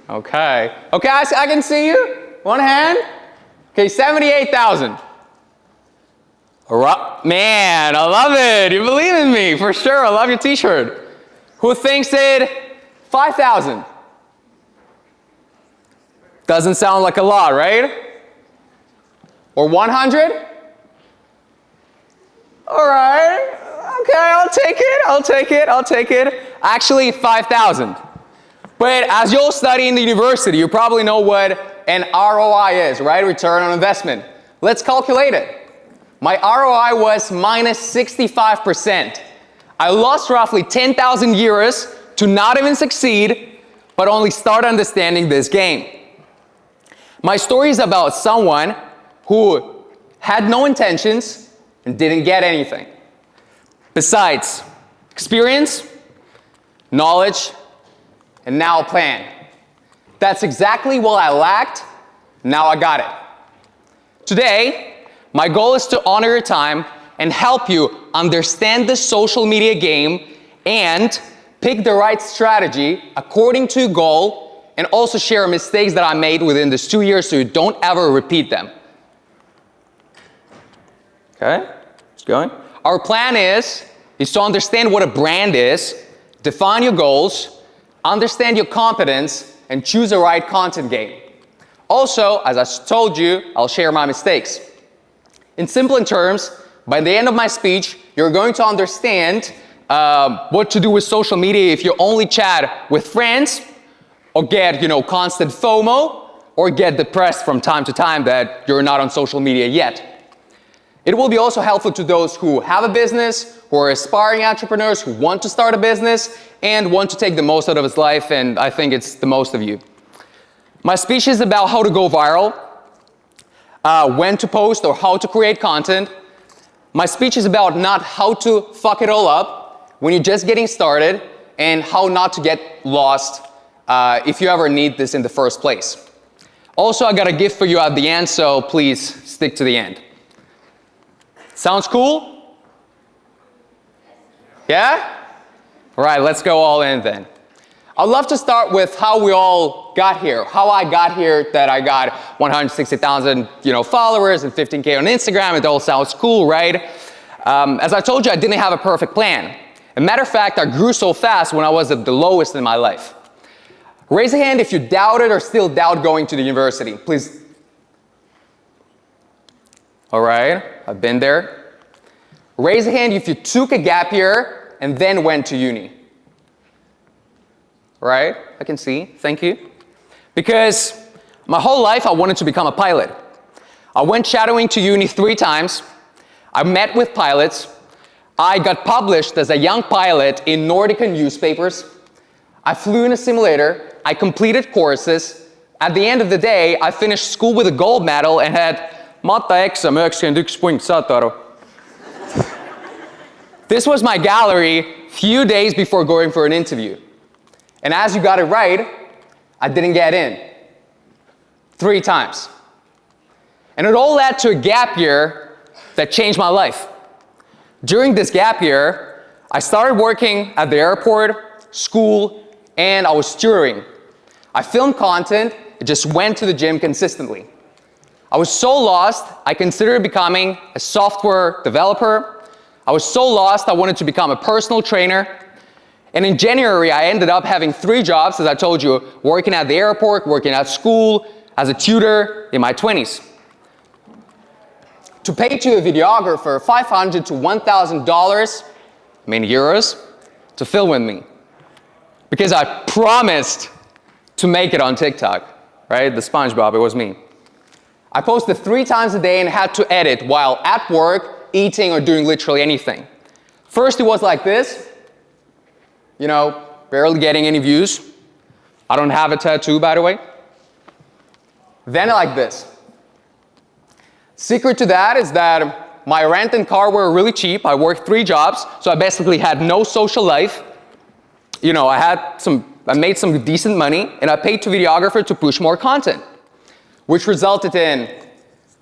Okay. Okay, I can see you. One hand. Okay, 78,000. Man, I love it. You believe in me, for sure. I love your t-shirt. Who thinks it 5,000? Doesn't sound like a lot, right? Or 100? All right. Okay, I'll take it. I'll take it. I'll take it. Actually, 5,000. But as you'll study in the university, you probably know what an ROI is, right? Return on investment. Let's calculate it. My ROI was minus 65%. I lost roughly 10,000 euros to not even succeed, but only start understanding this game. My story is about someone who had no intentions and didn't get anything. Besides experience, knowledge, and now a plan. That's exactly what I lacked. Now I got it. Today, my goal is to honor your time and help you understand the social media game and pick the right strategy according to your goal, and also share mistakes that I made within this 2 years so you don't ever repeat them. Okay, it's going. Our plan is to understand what a brand is, define your goals, understand your competence, and choose the right content game. Also, as I told you, I'll share my mistakes. In simple terms, by the end of my speech, you're going to understand what to do with social media if you only chat with friends, or get, constant FOMO, or get depressed from time to time that you're not on social media yet. It will be also helpful to those who have a business, who are aspiring entrepreneurs, who want to start a business, and want to take the most out of his life, and I think it's the most of you. My speech is about how to go viral, when to post or how to create content. My speech is about not how to fuck it all up when you're just getting started, and how not to get lost if you ever need this in the first place. Also, I got a gift for you at the end, so please stick to the end. Sounds cool? Yeah? All right, let's go all in then. I'd love to start with how we all got here, how I got here, that I got 160,000, followers and 15K on Instagram. It all sounds cool, right? As I told you, I didn't have a perfect plan. As a matter of fact, I grew so fast when I was at the lowest in my life. Raise a hand if you doubted or still doubt going to the university, please. All right, I've been there. Raise a hand if you took a gap year and then went to uni. Right? I can see. Thank you. Because my whole life I wanted to become a pilot. I went shadowing to uni 3 times. I met with pilots. I got published as a young pilot in Nordica newspapers. I flew in a simulator. I completed courses. At the end of the day, I finished school with a gold medal and had matte-exam 91 punkt, saad aru? This was my gallery few days before going for an interview. And as you got it right, I didn't get in. 3 times. And it all led to a gap year that changed my life. During this gap year, I started working at the airport, school, and I was touring. I filmed content, I just went to the gym consistently. I was so lost, I considered becoming a software developer. I was so lost, I wanted to become a personal trainer. And in January, I ended up having 3 jobs, as I told you, working at the airport, working at school, as a tutor in my 20s. To pay to a videographer $500 to $1,000, euros, to film with me. Because I promised to make it on TikTok, right? The SpongeBob, it was me. I posted 3 times a day and had to edit while at work, eating, or doing literally anything. First, it was like this. Barely getting any views. I don't have a tattoo, by the way. Then like this. Secret to that is that my rent and car were really cheap. I worked 3 jobs, so I basically had no social life. I made some decent money, and I paid to videographer to push more content, which resulted in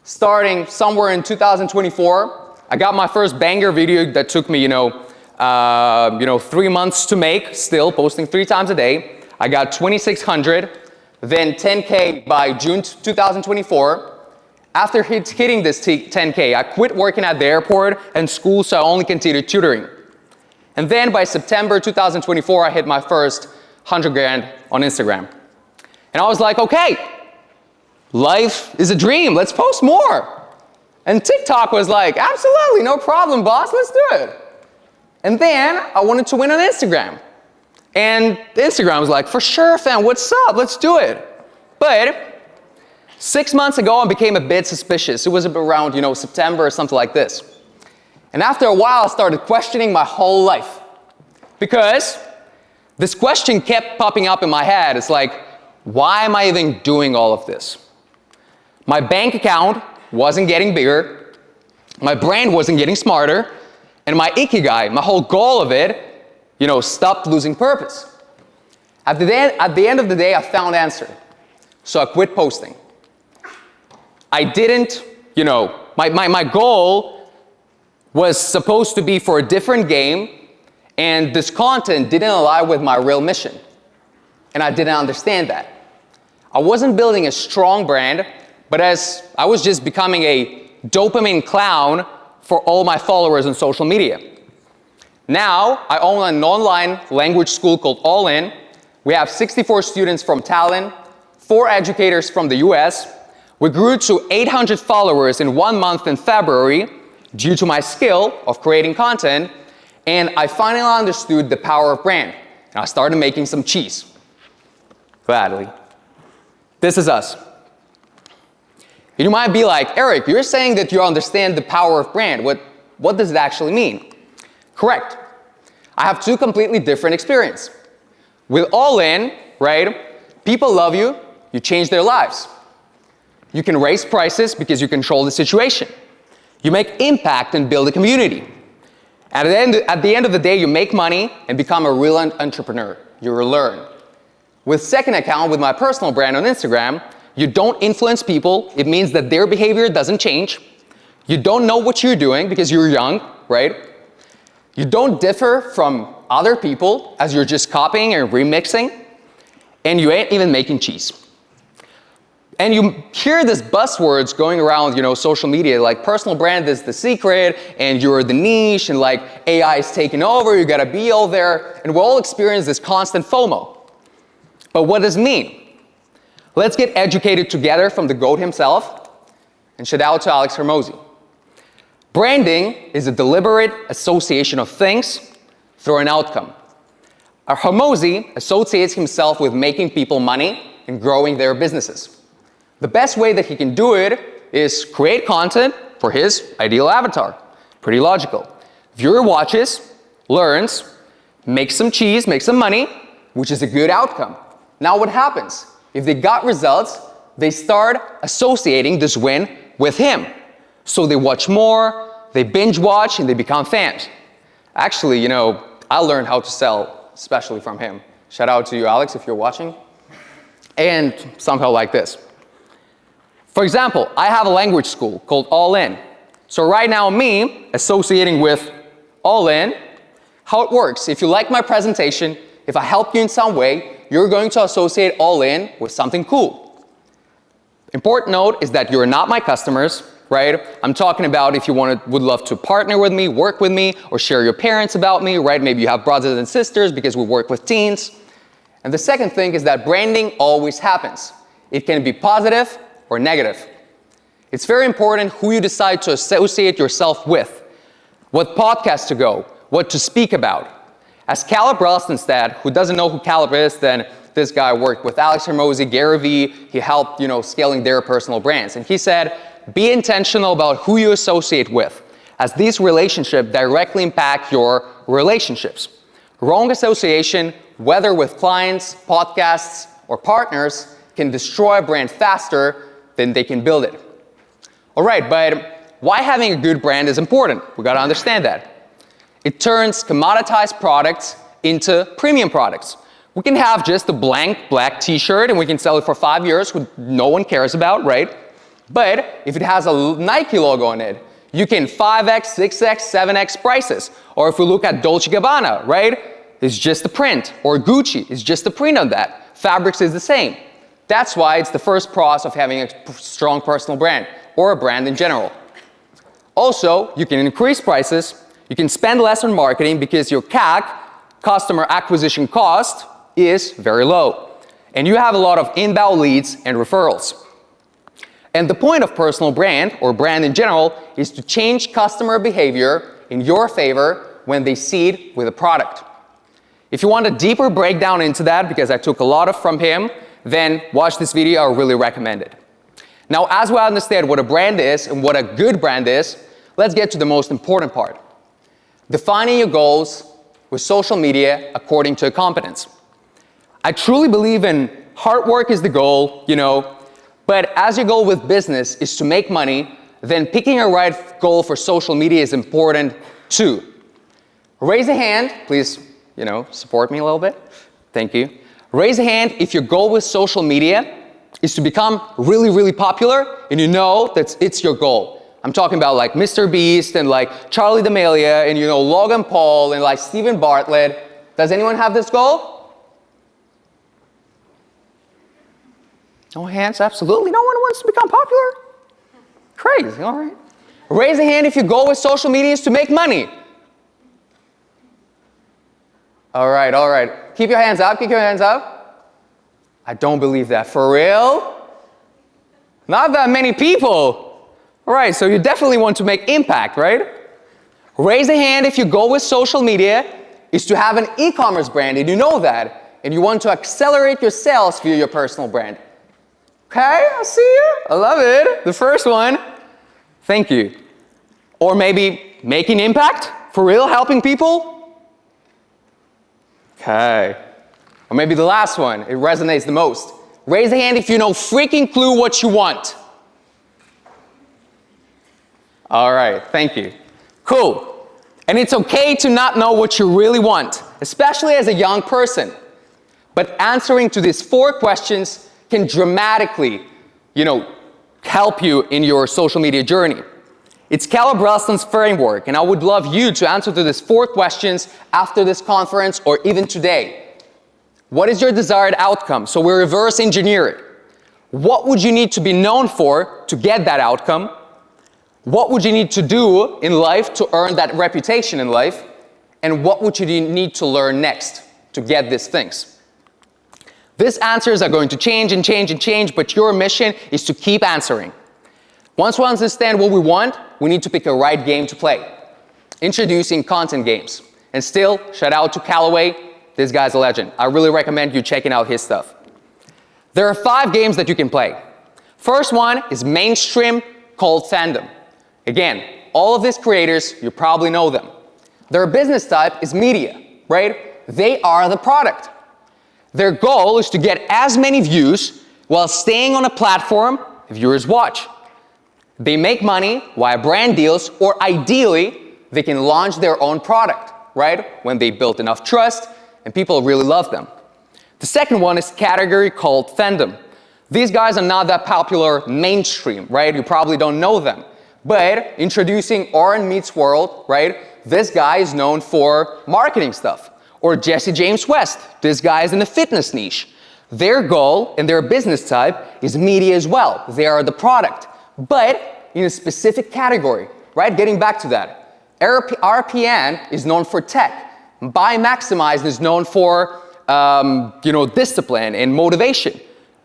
starting somewhere in 2024. I got my first banger video that took me, 3 months to make, still posting 3 times a day. I got 2,600. then 10K by June 2024. After hitting this 10K, I quit working at the airport and school, so I only continued tutoring. And then by September 2024, I hit my first 100 grand on Instagram. And I was like, okay, life is a dream, let's post more. And TikTok was like, absolutely, no problem, boss, let's do it. And then I wanted to win on Instagram. And Instagram was like, for sure, fam, what's up, let's do it. But 6 months ago, I became a bit suspicious. It was around, September or something like this. And after a while, I started questioning my whole life. Because this question kept popping up in my head. It's like, why am I even doing all of this? My bank account wasn't getting bigger. My brand wasn't getting smarter. And my ikigai, my whole goal of it, stopped losing purpose. At the end of the day, I found answer. So I quit posting. I didn't, my goal was supposed to be for a different game, and this content didn't align with my real mission. And I didn't understand that. I wasn't building a strong brand, but as I was just becoming a dopamine clown for all my followers on social media. Now, I own an online language school called All In. We have 64 students from Tallinn, 4 educators from the US. We grew to 800 followers in 1 month in February due to my skill of creating content, and I finally understood the power of brand. And I started making some cheese. Gladly. This is us. You might be like, Eric, you're saying that you understand the power of brand. What does it actually mean? Correct. I have 2 completely different experiences. With All In, right, people love you, you change their lives. You can raise prices because you control the situation. You make impact and build a community. At the end of the day, you make money and become a real entrepreneur. You learn. With second account, with my personal brand on Instagram, you don't influence people. It means that their behavior doesn't change. You don't know what you're doing because you're young, right? You don't differ from other people as you're just copying and remixing. And you ain't even making cheese. And you hear these buzzwords going around, social media, like personal brand is the secret, and you're the niche, and like AI is taking over, you gotta be all there, and we all experience this constant FOMO. But what does it mean? Let's get educated together from the GOAT himself, and shout out to Alex Hormozi. Branding is a deliberate association of things through an outcome. Hormozi associates himself with making people money and growing their businesses. The best way that he can do it is create content for his ideal avatar. Pretty logical. Viewer watches, learns, makes some cheese, makes some money, which is a good outcome. Now what happens? If they got results, they start associating this win with him. So they watch more, they binge watch, and they become fans. Actually, I learned how to sell, especially from him. Shout out to you, Alex, if you're watching. And somehow like this. For example, I have a language school called All In. So right now, me associating with All In, how it works, if you like my presentation, if I help you in some way, you're going to associate All In with something cool. Important note is that you're not my customers, right? I'm talking about if you would love to partner with me, work with me, or share your parents about me, right? Maybe you have brothers and sisters because we work with teens. And the second thing is that branding always happens. It can be positive or negative. It's very important who you decide to associate yourself with, what podcast to go, what to speak about. As Caleb Ralstonstad, who doesn't know who Caleb is, then this guy worked with Alex Hormozi, Gary Vee, he helped, scaling their personal brands. And he said, be intentional about who you associate with, as these relationships directly impact your relationships. Wrong association, whether with clients, podcasts, or partners, can destroy a brand faster than they can build it. All right, but why having a good brand is important? We gotta understand that. It turns commoditized products into premium products. We can have just a blank black t-shirt and we can sell it for 5 years, who no one cares about, right? But if it has a Nike logo on it, you can 5x, 6x, 7x prices. Or if we look at Dolce & Gabbana, right? It's just a print. Or Gucci is just a print on that. Fabrics is the same. That's why it's the first pros of having a strong personal brand, or a brand in general. Also, you can increase prices, you can spend less on marketing because your CAC, customer acquisition cost, is very low. And you have a lot of inbound leads and referrals. And the point of personal brand, or brand in general, is to change customer behavior in your favor when they see it with a product. If you want a deeper breakdown into that, because I took a lot from him, then watch this video, I really recommend it. Now, as we understand what a brand is and what a good brand is, let's get to the most important part. Defining your goals with social media according to a competence. I truly believe in hard work is the goal, but as your goal with business is to make money, then picking a right goal for social media is important too. Raise a hand, please, support me a little bit. Thank you. Raise a hand if your goal with social media is to become really, really popular and you know that it's your goal. I'm talking about like Mr. Beast and like Charli D'Amelio and Logan Paul and like Steven Bartlett. Does anyone have this goal? No hands? Absolutely no one wants to become popular? Crazy, all right. Raise a hand if your goal with social media is to make money. All right. Keep your hands up, I don't believe that. For real? Not that many people. All right, so you definitely want to make impact, right? Raise a hand if your goal with social media is to have an e-commerce brand and you know that, and you want to accelerate your sales via your personal brand. Okay, I see you. I love it. The first one. Thank you. Or maybe making impact? For real, helping people? Okay. Or maybe the last one. It resonates the most. Raise a hand if you know freaking clue what you want. All right, thank you. Cool. And it's okay to not know what you really want, especially as a young person. But answering to these 4 questions can dramatically, help you in your social media journey. It's Caleb Ralston's framework, and I would love you to answer to these 4 questions after this conference or even today. What is your desired outcome? So we reverse engineer it. What would you need to be known for to get that outcome? What would you need to do in life to earn that reputation in life? And what would you need to learn next to get these things? These answers are going to change and change and change, but your mission is to keep answering. Once we understand what we want, we need to pick a right game to play. Introducing content games. And still, shout out to Callaway. This guy's a legend. I really recommend you checking out his stuff. There are 5 games that you can play. First one is mainstream called fandom. Again, all of these creators, you probably know them. Their business type is media, right? They are the product. Their goal is to get as many views while staying on a platform viewers watch. They make money via brand deals, or ideally, they can launch their own product, right? When they build enough trust and people really love them. The second one is category called fandom. These guys are not that popular mainstream, right? You probably don't know them. But introducing Oren Meets World, right? This guy is known for marketing stuff. Or Jesse James West. This guy is in the fitness niche. Their goal and their business type is media as well. They are the product, but in a specific category, right? Getting back to that. RPN is known for tech. Buy Maximize is known for, discipline and motivation.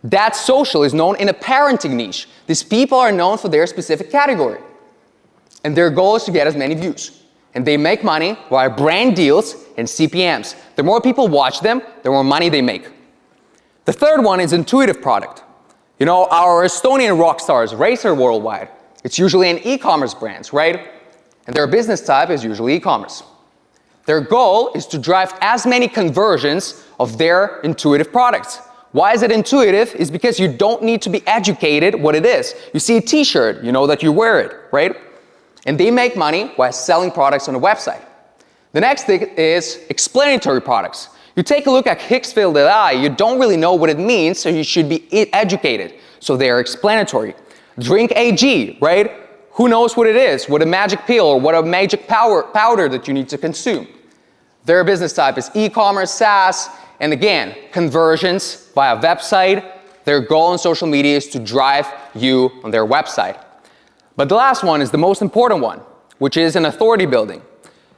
That Social is known in a parenting niche. These people are known for their specific category. And their goal is to get as many views. And they make money via brand deals and CPMs. The more people watch them, the more money they make. The third one is intuitive product. Our Estonian rock stars, Racer Worldwide, it's usually an e-commerce brand, right? And their business type is usually e-commerce. Their goal is to drive as many conversions of their intuitive products. Why is it intuitive? It's because you don't need to be educated what it is. You see a t-shirt, you know that you wear it, right? And they make money while selling products on a website. The next thing is explanatory products. You take a look at Hicksfield AI, you don't really know what it means, so you should be educated. So they are explanatory. Drink AG, right? Who knows what it is? What a magic pill or what a magic powder that you need to consume. Their business type is e-commerce, SaaS, and again, conversions via website their goal on social media is to drive you on their website. But the last one is the most important one, which is an authority building.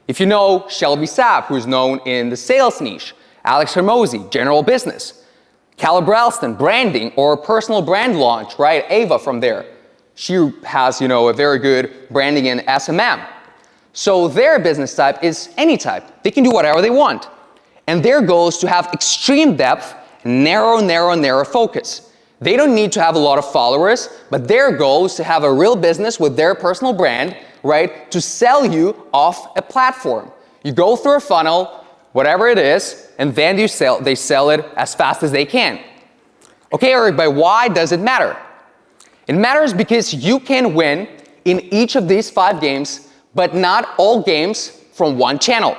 If you know Shelby Sapp, who's known in the sales niche, Alex Hormozi, general business, Caleb Ralston, branding or personal brand launch, right? Ava from there. She has, a very good branding in SMM. So their business type is any type. They can do whatever they want. And their goal is to have extreme depth, narrow focus. They don't need to have a lot of followers, but their goal is to have a real business with their personal brand, right? To sell you off a platform. You go through a funnel, whatever it is, and then they sell it as fast as they can. Okay, Eric, but why does it matter? It matters because you can win in each of these 5 games, but not all games from one channel.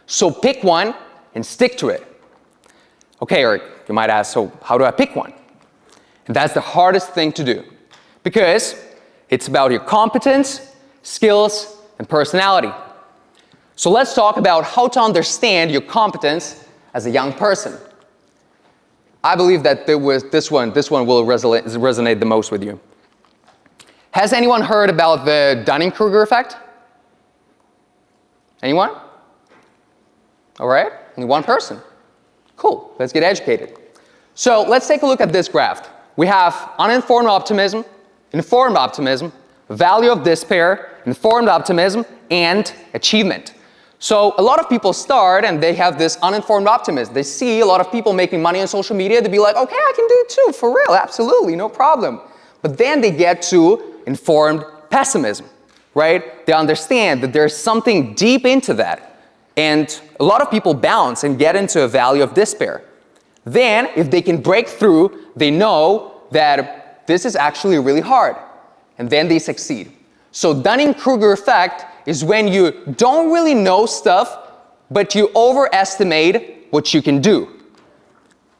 So pick one and stick to it. Okay, Eric, you might ask, so how do I pick one? And that's the hardest thing to do because it's about your competence, skills, and personality. So let's talk about how to understand your competence as a young person. I believe that this one will resonate the most with you. Has anyone heard about the Dunning-Kruger effect? Anyone? All right, only one person. Cool, let's get educated. So let's take a look at this graph. We have uninformed optimism, informed optimism, value of despair, informed optimism, and achievement. So a lot of people start and they have this uninformed optimism. They see a lot of people making money on social media. They be like, okay, I can do it too, for real, absolutely, no problem. But then they get to informed pessimism, right? They understand that there's something deep into that. And a lot of people bounce and get into a valley of despair. Then, if they can break through, they know that this is actually really hard. And then they succeed. So Dunning-Kruger effect is when you don't really know stuff, but you overestimate what you can do.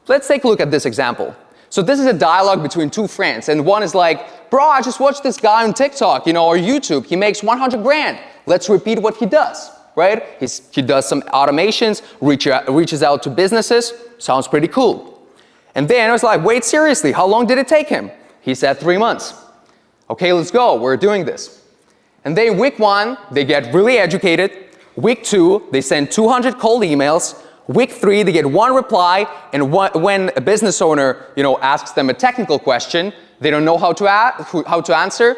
Let's take a look at this example. So this is a dialogue between 2 friends, and one is like, bro, I just watched this guy on TikTok, or YouTube. He makes 100 grand. Let's repeat what he does, right? He does some automations, reaches out to businesses. Sounds pretty cool. And then I was like, wait, seriously, how long did it take him? He said 3 months. Okay, let's go. We're doing this. And then week 1, they get really educated. Week 2, they send 200 cold emails. Week 3, they get 1 reply. And when a business owner, asks them a technical question, they don't know how to answer,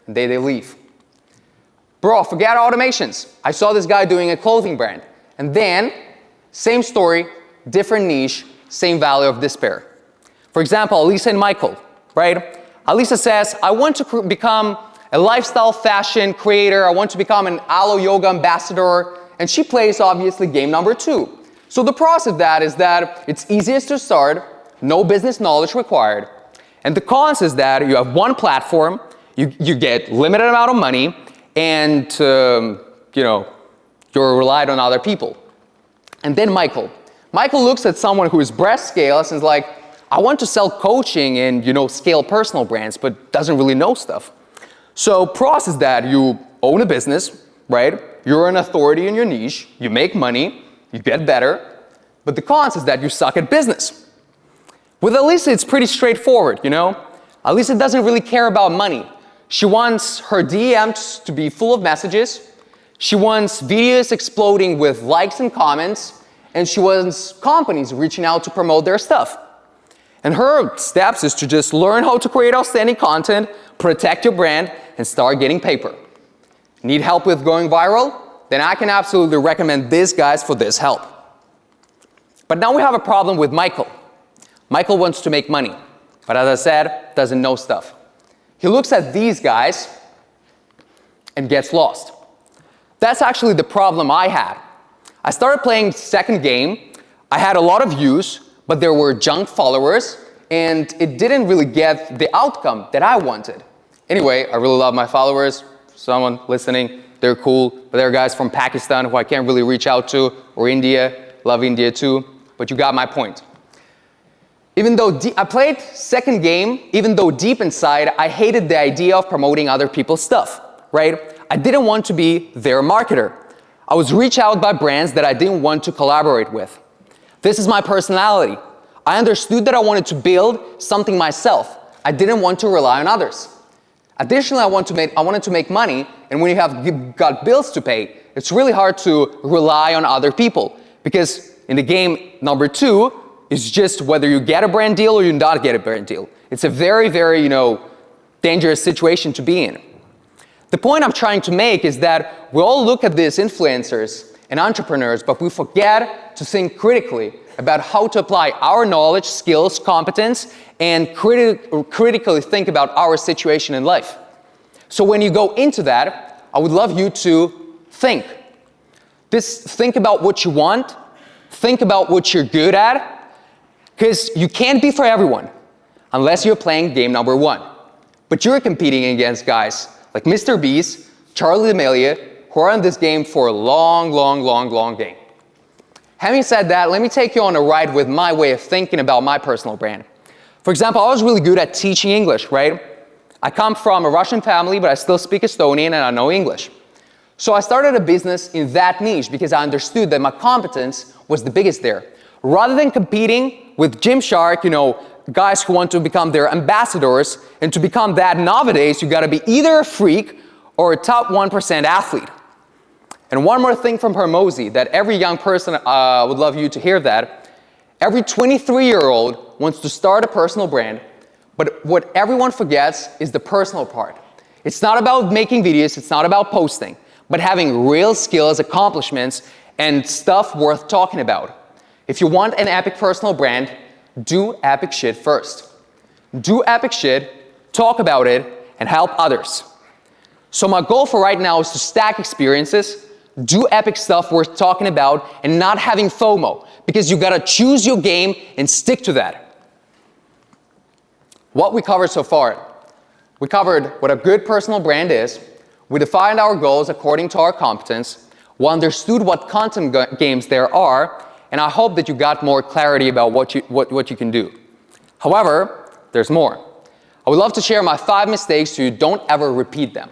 and they leave. Bro, forget automations. I saw this guy doing a clothing brand. And then, same story, different niche, same value of despair. For example, Alisa and Michael, right? Alisa says, I want to become a lifestyle fashion creator. I want to become an Alo Yoga ambassador. And she plays, obviously, game number 2. So the process of that is that it's easiest to start, no business knowledge required. And the cons is that you have one platform, you get limited amount of money, and you're relied on other people. And then Michael looks at someone who is breast scales and is like, I want to sell coaching and scale personal brands, but doesn't really know stuff. So process that you own a business, right? You're an authority in your niche, you make money, you get better, but the cons is that you suck at business. With Alisa, it's pretty straightforward, Alisa doesn't really care about money. She wants her DMs to be full of messages. She wants videos exploding with likes and comments. And she wants companies reaching out to promote their stuff. And her steps is to just learn how to create outstanding content, protect your brand, and start getting paper. Need help with going viral? Then I can absolutely recommend these guys for this help. But now we have a problem with Michael. Michael wants to make money, but as I said, doesn't know stuff. He looks at these guys and gets lost. That's actually the problem I had. I started playing second game. I had a lot of views, but there were junk followers, and it didn't really get the outcome that I wanted. Anyway, I really love my followers. Someone listening, they're cool, but there are guys from Pakistan who I can't really reach out to, or India, love India too, but you got my point. Even though I played second game, even though deep inside, I hated the idea of promoting other people's stuff, right? I didn't want to be their marketer. I was reached out by brands that I didn't want to collaborate with. This is my personality. I understood that I wanted to build something myself. I didn't want to rely on others. Additionally, I wanted to make money, and when you have got bills to pay, it's really hard to rely on other people, because in the game number 2 is just whether you get a brand deal or you not get a brand deal. It's a very, very, dangerous situation to be in. The point I'm trying to make is that we all look at these influencers and entrepreneurs, but we forget to think critically about how to apply our knowledge, skills, competence, and critically think about our situation in life. So when you go into that, I would love you to think. Think about what you want, think about what you're good at, because you can't be for everyone unless you're playing game number 1. But you're competing against guys like Mr. Beast, Charli D'Amelio, who are in this game for a long, long, long, long game. Having said that, let me take you on a ride with my way of thinking about my personal brand. For example, I was really good at teaching English, right? I come from a Russian family, but I still speak Estonian and I know English. So I started a business in that niche because I understood that my competence was the biggest there. Rather than competing with Gymshark, guys who want to become their ambassadors, and to become that nowadays, you gotta be either a freak or a top 1% athlete. And one more thing from Hormozi, that every young person would love you to hear that. Every 23-year-old wants to start a personal brand, but what everyone forgets is the personal part. It's not about making videos, it's not about posting, but having real skills, accomplishments, and stuff worth talking about. If you want an epic personal brand, do epic shit first. Do epic shit, talk about it, and help others. So my goal for right now is to stack experiences, do epic stuff worth talking about, and not having FOMO, because you gotta choose your game and stick to that. What we covered so far. We covered what a good personal brand is, we defined our goals according to our competence, we understood what content games there are, and I hope that you got more clarity about what you can do. However, there's more. I would love to share my 5 mistakes so you don't ever repeat them.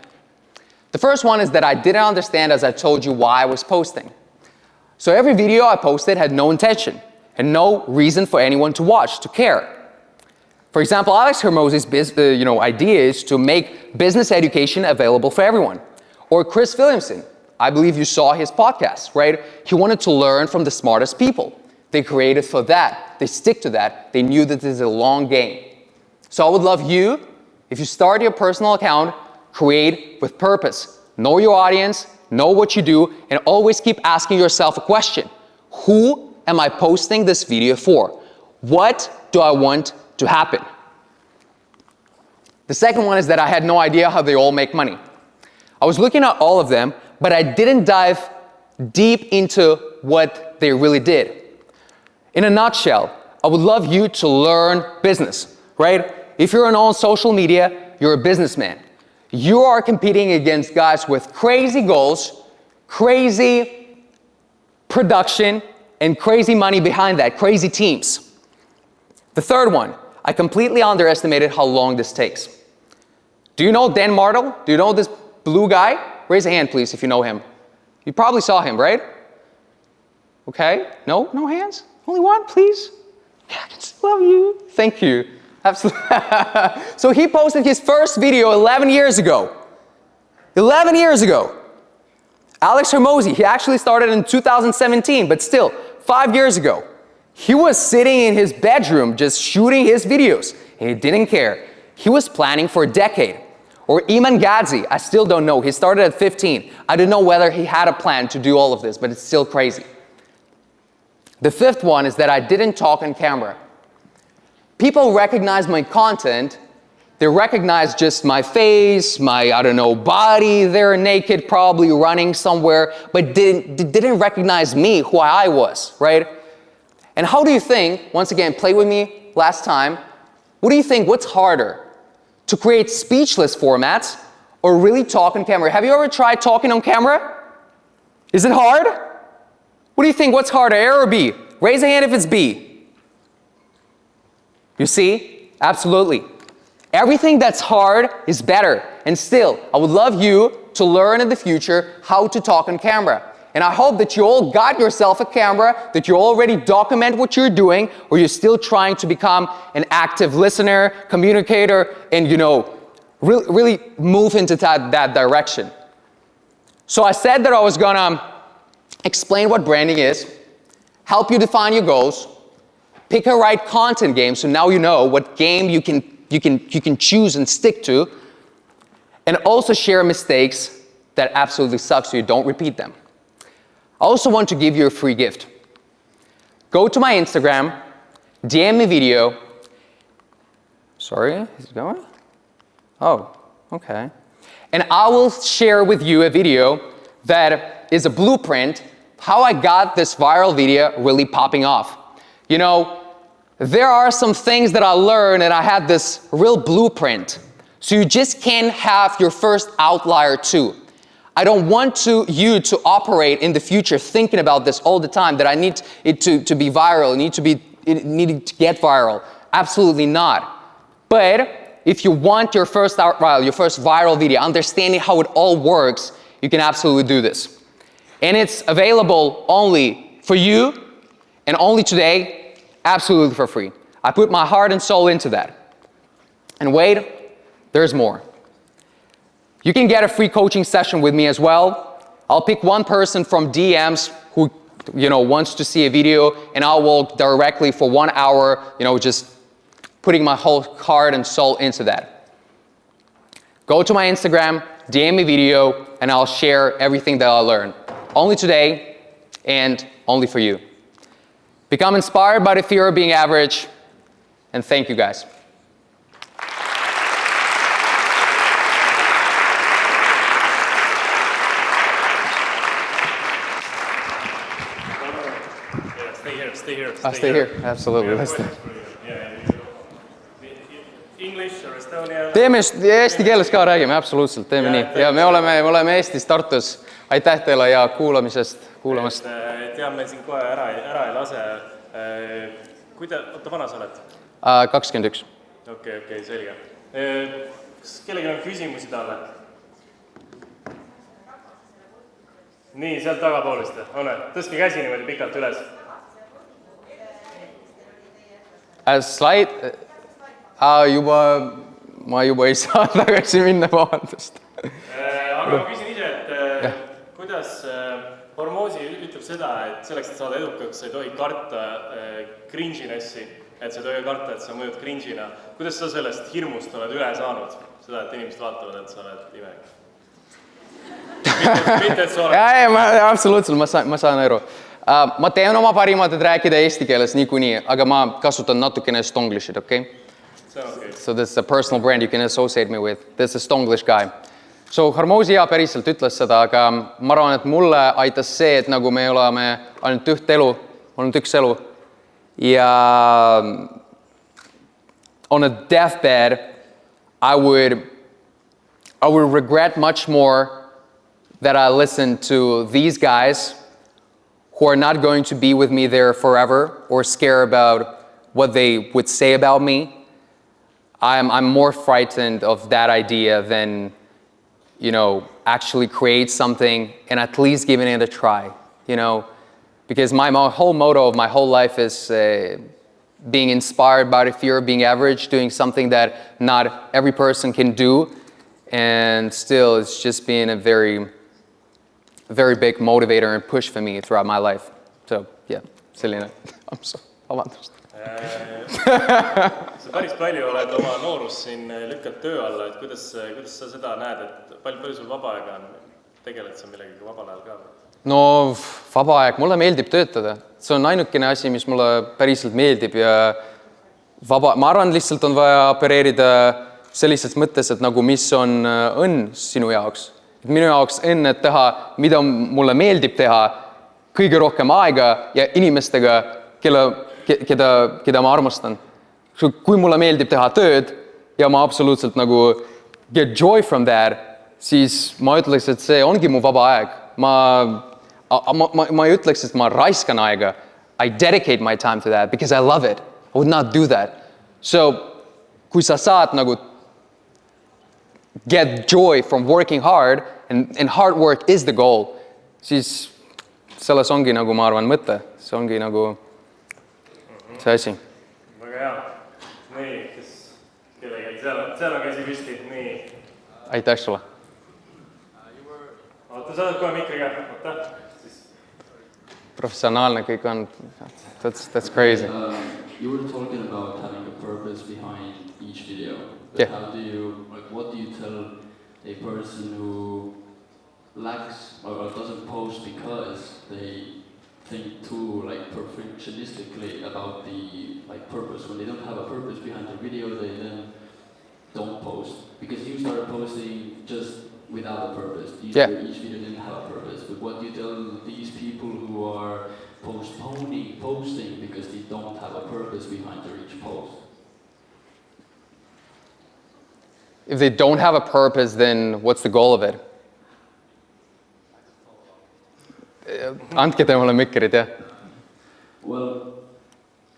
The first one is that I didn't understand, as I told you, why I was posting. So every video I posted had no intention and no reason for anyone to watch, to care. For example, Alex Hormozi's idea is to make business education available for everyone. Or Chris Williamson. I believe you saw his podcast, right? He wanted to learn from the smartest people. They created for that. They stick to that. They knew that this is a long game. So I would love you, if you start your personal account, create with purpose. Know your audience, know what you do, and always keep asking yourself a question. Who am I posting this video for? What do I want to happen? The second one is that I had no idea how they all make money. I was looking at all of them, but I didn't dive deep into what they really did. In a nutshell, I would love you to learn business, right? If you're on social media, you're a businessman. You are competing against guys with crazy goals, crazy production, and crazy money behind that, crazy teams. The third one, I completely underestimated how long this takes. Do you know Dan Martel? Do you know this blue guy? Raise a hand, please, if you know him. You probably saw him, right? Okay, no hands? Only one, please? Yeah, I just love you. Thank you. Absolutely. So he posted his first video 11 years ago. 11 years ago. Alex Hormozi, he actually started in 2017, but still, 5 years ago. He was sitting in his bedroom just shooting his videos, and he didn't care. He was planning for a decade. Or Iman Gadzhi, I still don't know. He started at 15. I don't know whether he had a plan to do all of this, but it's still crazy. The fifth one is that I didn't talk on camera. People recognize my content. They recognize just my face, my, body. They're naked, probably running somewhere, but didn't recognize me, who I was, right? And how do you think, once again, play with me last time, what do you think, what's harder? To create speechless formats or really talk on camera? Have you ever tried talking on camera? Is it hard? What do you think? What's harder, A or B? Raise a hand if it's B. You see? Absolutely. Everything that's hard is better. And still, I would love you to learn in the future how to talk on camera. And And I hope that you all got yourself a camera, that you already document what you're doing, or you're still trying to become an active listener, communicator, and really move into that direction. So I said that I was gonna explain what branding is, help you define your goals, pick a right content game, so now you know what game you can choose and stick to, and also share mistakes that absolutely suck so you don't repeat them. I also want to give you a free gift. Go to my Instagram, DM me video. Sorry, is it going? Oh, okay. And I will share with you a video that is a blueprint how I got this viral video really popping off. There are some things that I learned and I had this real blueprint. So you just can't have your first outlier too. I don't want you to operate in the future thinking about this all the time, that I need it to be viral, it needed to get viral. Absolutely not. But if you want your first viral video, understanding how it all works, you can absolutely do this. And it's available only for you and only today, absolutely for free. I put my heart and soul into that. And wait, there's more. You can get a free coaching session with me as well. I'll pick one person from DMs who wants to see a video, and I'll walk directly for 1 hour, just putting my whole heart and soul into that. Go to my Instagram, DM me video, and I'll share everything that I learned. Only today and only for you. Become inspired by the fear of being average, and thank you guys. Stay here, absolutely. English or Estonia? Teeme eesti keeles ka, räägime, absoluutselt, teeme nii. Ja me oleme Eestis, Tartus. Aitäh teile ja kuulamast. Tean, me siin kohe ära ei lase. Oota, vana sa oled? 21. Okei, selge. Kas kellelgi on küsimusi talle? Nii, sealt tagapoolist. Tõstke käsi niimoodi pikalt üles. Slide, ma juba ei saa tagasi minna, vabandust. Aga ma küsin ise, et kuidas Hormozi ütleb seda, et selleks, et saada edukaks, sa ei tohi karta cringe'inessi, et sa ei tohi karta, et sa mõjud cringe'ina. Kuidas sa sellest hirmust oled üle saanud? Seda, et inimesed vaatavad, et sa oled imelik. Mitte, et sa oled... Absoluutselt, ma saan aru. Ma teen oma parimat, et rääkida eesti keeles niikuinii, aga ma kasutan natukene stonglish'it, okay? So this is a personal brand you can associate me with. This is Stonglish guy. So Hormozi päriselt ütles seda, aga ma arvan, et mulle aitas see, et nagu me oleme ainult üks elu. Ja on a deathbed, I would regret much more that I listened to these guys who are not going to be with me there forever or scared about what they would say about me. I'm more frightened of that idea than, actually create something and at least giving it a try, because my whole motto of my whole life is being inspired by the fear of being average, doing something that not every person can do, and still it's just been a very big motivator and push for me throughout my life. So, yeah, selline. Vabandust. Sa päris palju oled oma noorus siin lükkad töö alla, et kuidas sa seda näed, et palju sul vaba aega on? Tegeled sa millegagi vabal ajal ka? No, vaba aeg, mulle meeldib töötada. See on ainukene asi, mis mulle päriselt meeldib ja ma arvan, lihtsalt on vaja opereerida sellises mõttes, et nagu mis on õnn sinu jaoks. Minu jaoks õnn, et teha, mida mulle meeldib teha, kõige rohkem aega ja inimestega, keda ma armastan. Kui mulle meeldib teha tööd ja ma absoluutselt nagu get joy from that, siis ma ütleks, et see ongi mu vaba aeg. Ma ei ütleks, et ma raiskan aega. I dedicate my time to that because I love it. I would not do that. So, kui sa saad nagu get joy from working hard and hard work is the goal, siis selles ongi nagu, ma arvan, mõte. See ongi nagu see asi. Väga hea. Nii, kes kellegi, seal on käsi püsti. Nii. Aitäh sulle. Oota, sa oled kohe mikriga. Oota. Professionaalne kõik on. That's crazy. You were talking about having a purpose behind each video. But Yeah. how do you, like, what do you tell a person who lacks or doesn't post because they think too like perfectionistically about the like purpose? When they don't have a purpose behind the video, they then don't post. Because you started posting just without a purpose. Each video didn't have a purpose. But what do you tell these people who are postponing posting because they don't have a purpose behind their each post? If they don't have a purpose, then what's the goal of it? Andke temale mikrid, jah. Well,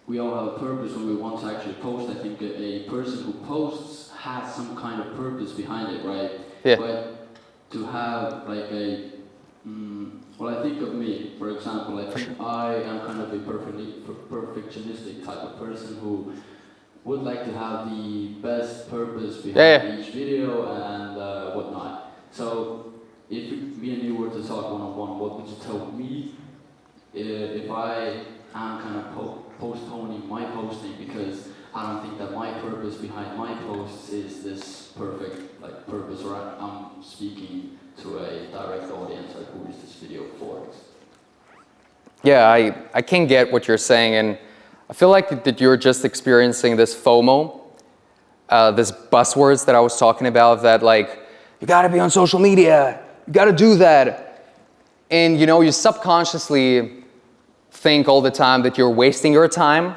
we all have a purpose when we want to actually post. I think a person who posts has some kind of purpose behind it, right? Yeah. But to have like a, well, I think of me, for example, I think I am kind of a perfectionistic type of person who would like to have the best purpose behind each video and whatnot. So if me and you were to talk one-on-one, what would you tell me if I am kind of postponing my posting because I don't think that my purpose behind my posts is this perfect like purpose, or I'm speaking to a direct audience, like who is this video for? Yeah, I can get what you're saying, and I feel like that you're just experiencing this FOMO, this buzzwords that I was talking about, that like, you gotta be on social media, you gotta do that. And you know, you subconsciously think all the time that you're wasting your time,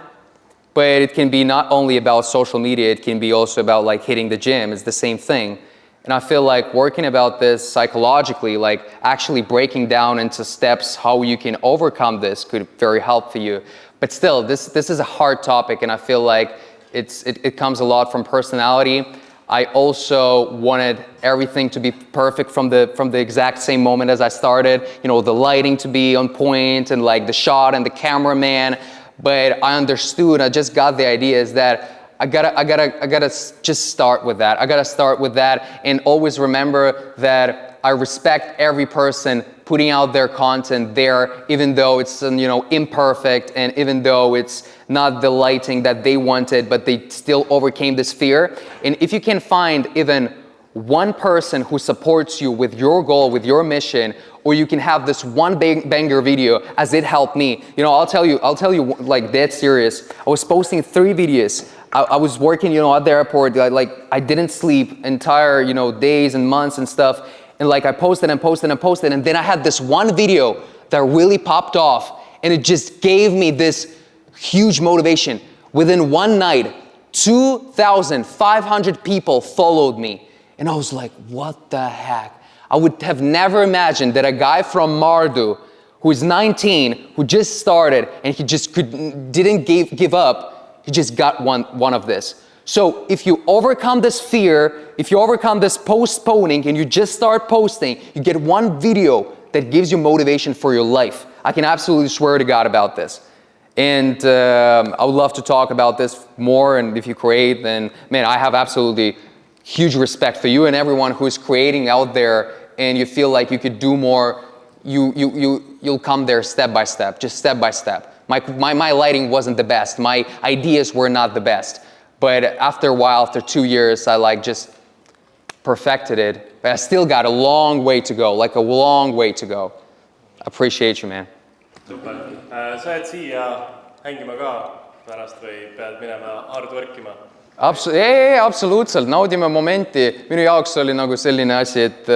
but it can be not only about social media, it can be also about like hitting the gym, it's the same thing. And I feel like working about this psychologically, like actually breaking down into steps how you can overcome this could very help for you. But still, this is a hard topic, and I feel like it comes a lot from personality. I also wanted everything to be perfect from the exact same moment as I started. You know, the lighting to be on point, and like the shot and the cameraman. But I understood, I just got the idea is that I gotta just start with that. I gotta start with that, and always remember that I respect every person putting out their content there, even though it's imperfect, and even though it's not the lighting that they wanted, but they still overcame this fear. And if you can find even one person who supports you with your goal, with your mission, or you can have this one banger video, as it helped me. You know, I'll tell you like dead serious. I was posting 3 videos. I was working, at the airport. I didn't sleep entire, days and months and stuff. And like I posted, and then I had this one video that really popped off, and it just gave me this huge motivation. Within one night, 2,500 people followed me, and I was like, what the heck? I would have never imagined that a guy from Mardu, who is 19, who just started, and he just didn't give up, he just got one of this. So if you overcome this fear, if you overcome this postponing, and you just start posting, you get one video that gives you motivation for your life. I can absolutely swear to God about this. And I would love to talk about this more, and if you create, then man, I have absolutely huge respect for you and everyone who is creating out there, and you feel like you could do more. You'll come there step by step, just step by step. My lighting wasn't the best. My ideas were not the best. But after a while, after 2 years, I just perfected it. But I still got a long way to go, like a long way to go. Appreciate you, man. Super. Sa jääd siia hängima ka pärast või pead minema hard workima? Absoluutselt, naudime momenti. Minu jaoks oli nagu selline asi, et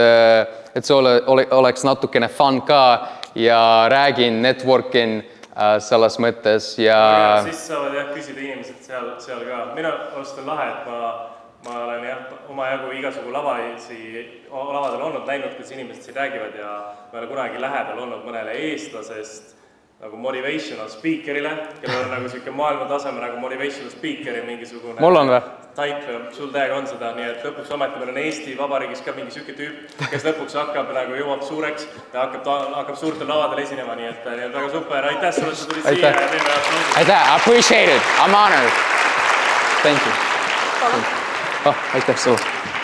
see oleks natukene fun ka ja räägin, networkin selles mõttes ja... Siis saavad küsida inimesed seal ka. Minu arust on lahe, et ma olen omajagu igasugu lavadel olnud, näinud, kuidas inimesed siin räägivad, ja ma olen kunagi lähedal olnud mõnele eestlasest nagu motivational speakerile, kellel on nagu selline maailma taseme nagu motivational speakeri mingisugune... Mul on või? type, sul täiega on seda, nii et lõpuks ometi meil on Eesti Vabariigis ka mingi süke tüüp, kes lõpuks hakkab nagu jõuab suureks ja hakkab suurtel lavadel esinema, nii et väga super, aitäh sulle, sa tulid siia ja teeme aplausi. Aitäh, appreciate it, I'm honored. Thank you. Aitäh sulle.